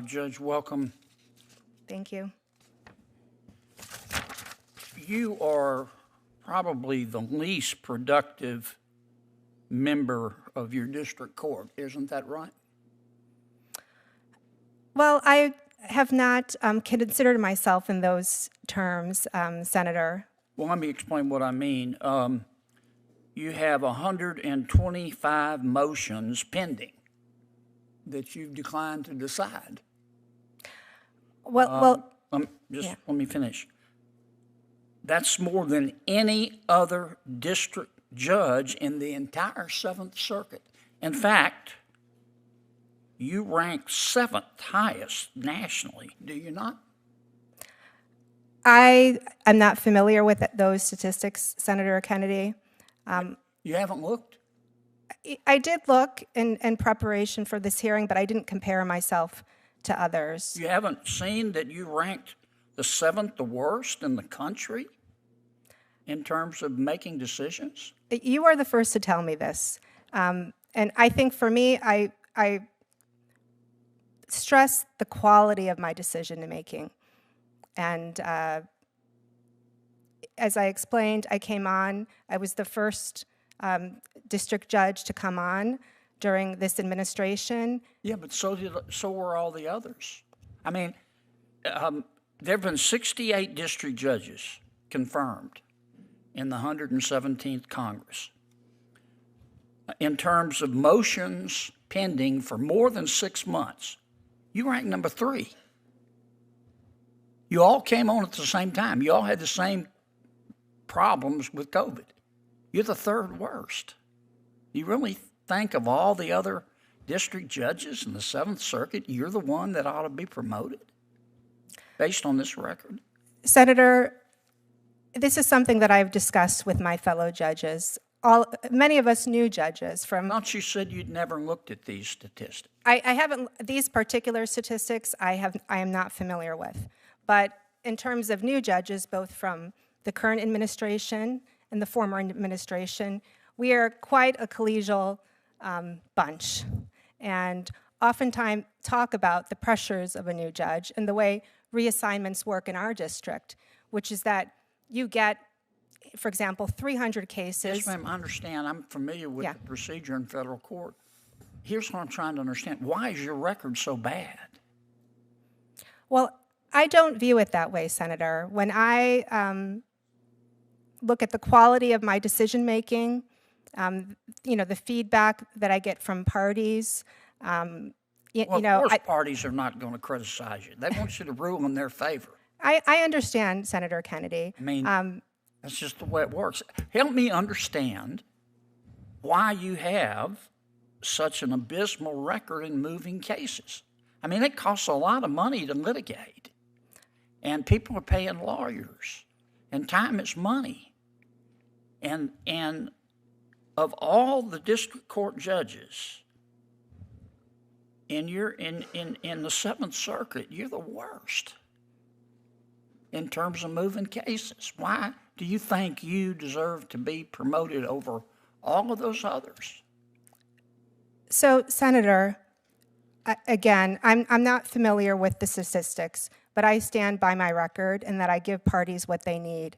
Judge, welcome. Thank you. You are probably the least productive member of your district court, isn't that right? Well, I have not considered myself in those terms, Senator. Well, let me explain what I mean. You have 125 motions pending that you've declined to decide. Let me finish. That's more than any other district judge in the entire Seventh Circuit. In fact, you rank seventh highest nationally, do you not? I am not familiar with those statistics, Senator Kennedy. You haven't looked? I did look in preparation for this hearing, but I didn't compare myself to others. You haven't seen that you ranked the seventh, the worst in the country in terms of making decisions? You are the first to tell me this. And I think for me, I stress the quality of my decision making. And as I explained, I was the first district judge to come on during this administration. Yeah, but so were all the others. I mean, there have been 68 district judges confirmed in the 117th Congress. In terms of motions pending for more than 6 months, you rank number 3. You all came on at the same time. You all had the same problems with COVID. You're the third worst. You really think of all the other district judges in the Seventh Circuit, you're the one that ought to be promoted based on this record? Senator, this is something that I've discussed with my fellow judges. Many of us new judges from... I thought you said you'd never looked at these statistics. I haven't, these particular statistics I am not familiar with. But in terms of new judges, both from the current administration and the former administration, we are quite a collegial bunch. And oftentimes talk about the pressures of a new judge and the way reassignments work in our district, which is that you get, for example, 300 cases. Yes, ma'am, I understand. I'm familiar with the procedure in federal court. Here's what I'm trying to understand. Why is your record so bad? Well, I don't view it that way, Senator. When I look at the quality of my decision-making, the feedback that I get from parties, Of course parties are not going to criticize you. They want you to rule in their favor. I understand, Senator Kennedy. I mean, that's just the way it works. Help me understand why you have such an abysmal record in moving cases. I mean, it costs a lot of money to litigate, and people are paying lawyers, and time is money. And of all the district court judges in the Seventh Circuit, you're the worst in terms of moving cases. Why do you think you deserve to be promoted over all of those others? So, Senator, again, I'm not familiar with the statistics, but I stand by my record and that I give parties what they need.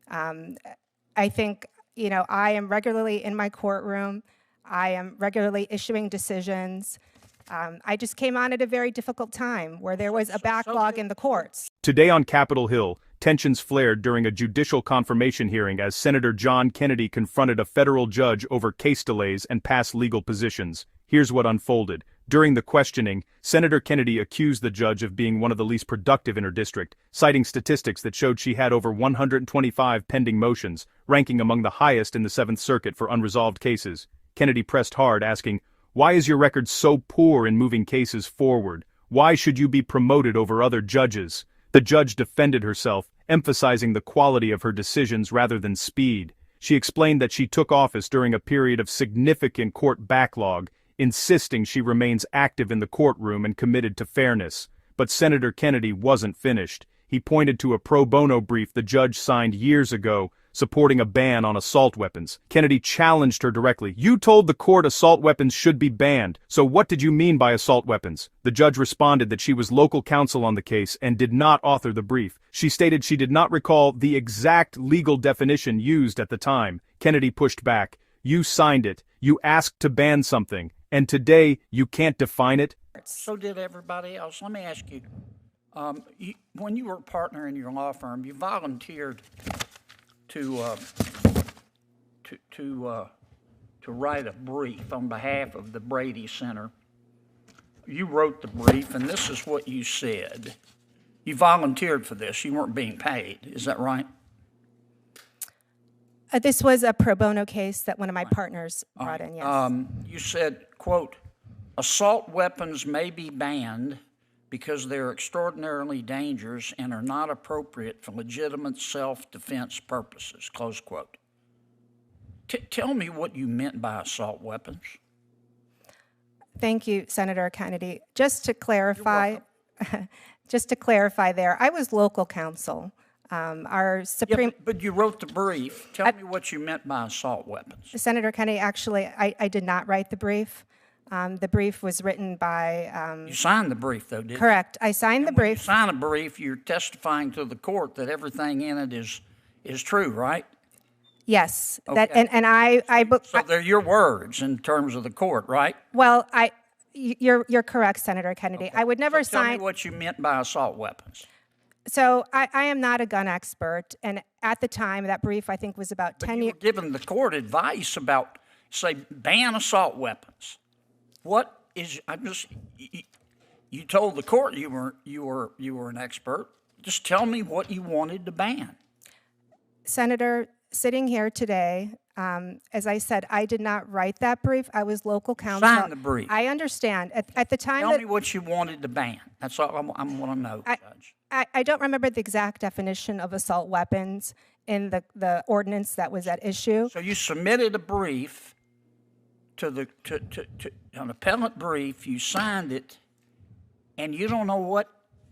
I think, I am regularly in my courtroom. I am regularly issuing decisions. I just came on at a very difficult time where there was a backlog in the courts. Today on Capitol Hill, tensions flared during a judicial confirmation hearing as Senator John Kennedy confronted a federal judge over case delays and past legal positions. Here's what unfolded. During the questioning, Senator Kennedy accused the judge of being one of the least productive in her district, citing statistics that showed she had over 125 pending motions, ranking among the highest in the Seventh Circuit for unresolved cases. Kennedy pressed hard, asking, "Why is your record so poor in moving cases forward? Why should you be promoted over other judges?" The judge defended herself, emphasizing the quality of her decisions rather than speed. She explained that she took office during a period of significant court backlog, insisting she remains active in the courtroom and committed to fairness. But Senator Kennedy wasn't finished. He pointed to a pro bono brief the judge signed years ago, supporting a ban on assault weapons. Kennedy challenged her directly. You told the court assault weapons should be banned, so what did you mean by assault weapons? The judge responded that she was local counsel on the case and did not author the brief. She stated she did not recall the exact legal definition used at the time. Kennedy pushed back. You signed it. You asked to ban something. And today, you can't define it? So did everybody else. Let me ask you, when you were a partner in your law firm, you volunteered to write a brief on behalf of the Brady Center. You wrote the brief, and this is what you said. You volunteered for this. You weren't being paid. Is that right? This was a pro bono case that one of my partners brought in, yes. You said, quote, assault weapons may be banned because they're extraordinarily dangerous and are not appropriate for legitimate self-defense purposes, close quote. Tell me what you meant by assault weapons. Thank you, Senator Kennedy. Just to clarify, there, I was local counsel. Our Supreme... Yeah, but you wrote the brief. Tell me what you meant by assault weapons. Senator Kennedy, actually, I did not write the brief. The brief was written by... You signed the brief, though, didn't you? Correct. I signed the When you brief. sign a brief, you're testifying to the court that everything in it is true, right? Yes. Okay. So they're your words in terms of the court, right? Well, you're correct, Senator Kennedy. Okay. I would never Tell me sign... what you meant by assault weapons. So I am not a gun expert, and at the time, that brief, I think, was about 10 You years... were giving the court advice about, say, ban assault weapons. What is... You told the court you were an expert. Just tell me what you wanted to ban. Senator, sitting here today, as I said, I did not write that brief. I was local counsel. Sign the brief. I understand. At the time Tell me what you wanted to ban. That's all I want to know, Judge. I don't remember the exact definition of assault weapons in the ordinance that was at issue. So you submitted a brief to an appellate brief. You signed it, and you don't know what.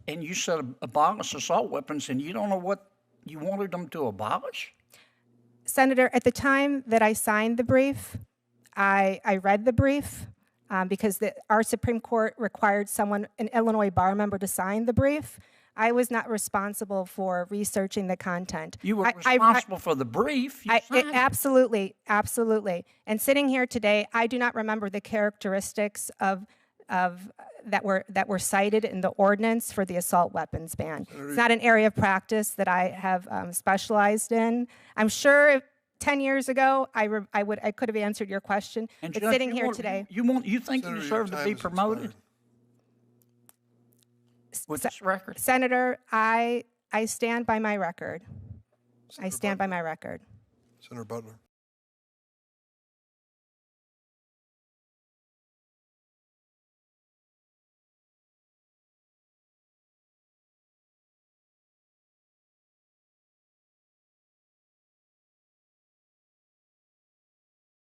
And you said abolish assault weapons, and you don't know what you wanted them to abolish. Senator, at the time that I signed the brief, I read the brief because our Supreme Court required an Illinois bar member to sign the brief. I was not responsible for researching the content. You were responsible for the brief. You signed it. Absolutely, absolutely. And sitting here today, I do not remember the characteristics of that were cited in the ordinance for the assault weapons ban. It's not an area of practice that I have specialized in. I'm sure 10 years ago I could have answered your question. And but Judge, sitting here today, you think Senator, you deserve your to be time has promoted with this record? Senator, I stand by my record. I stand by my record. Senator Butler.